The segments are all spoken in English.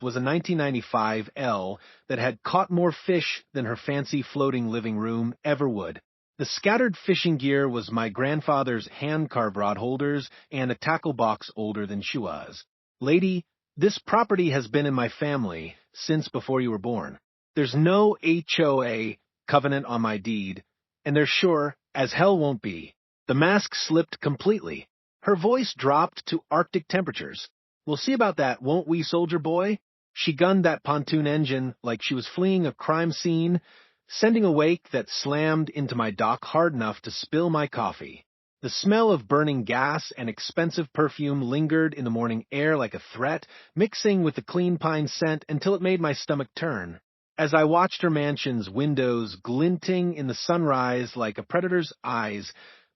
was a 1995 L that had caught more fish than her fancy floating living room ever would. The scattered fishing gear was my grandfather's hand-carved rod holders and a tackle box older than she was. Lady, this property has been in my family since before you were born. There's no HOA covenant on my deed, and there sure as hell won't be. The mask slipped completely. Her voice dropped to Arctic temperatures. We'll see about that, won't we, soldier boy? She gunned that pontoon engine like she was fleeing a crime scene, sending a wake that slammed into my dock hard enough to spill my coffee. The smell of burning gas and expensive perfume lingered in the morning air like a threat, mixing with the clean pine scent until it made my stomach turn. As I watched her mansion's windows glinting in the sunrise like a predator's eyes,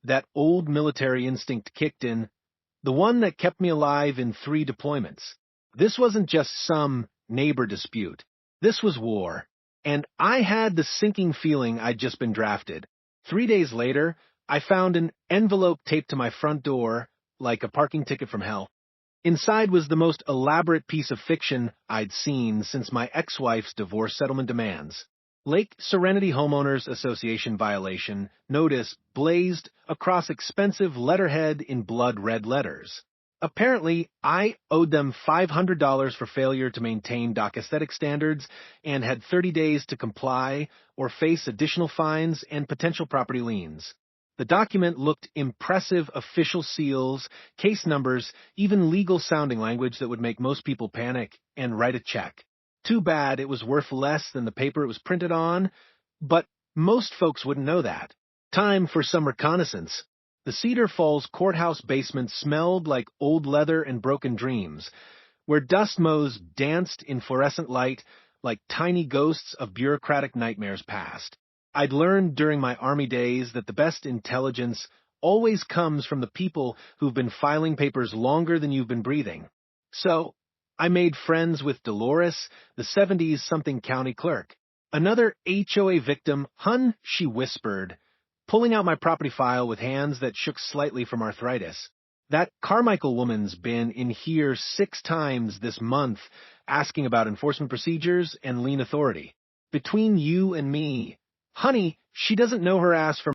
that old military instinct kicked in, the one that kept me alive in 3 deployments. This wasn't just some neighbor dispute. This was war. And I had the sinking feeling I'd just been drafted. 3 days later, I found an envelope taped to my front door, like a parking ticket from hell. Inside was the most elaborate piece of fiction I'd seen since my ex-wife's divorce settlement demands. Lake Serenity Homeowners Association violation notice blazed across expensive letterhead in blood-red letters. Apparently, I owed them $500 for failure to maintain dock aesthetic standards and had 30 days to comply or face additional fines and potential property liens. The document looked impressive official seals, case numbers, even legal-sounding language that would make most people panic and write a check. Too bad it was worth less than the paper it was printed on, but most folks wouldn't know that. Time for some reconnaissance. The Cedar Falls courthouse basement smelled like old leather and broken dreams, where dust motes danced in fluorescent light like tiny ghosts of bureaucratic nightmares past. I'd learned during my Army days that the best intelligence always comes from the people who've been filing papers longer than you've been breathing. So, I made friends with Dolores, the 70s-something county clerk. Another HOA victim, hun, she whispered, pulling out my property file with hands that shook slightly from arthritis. That Carmichael woman's been in here 6 times this month asking about enforcement procedures and lien authority. Between you and me, honey, she doesn't know her ass from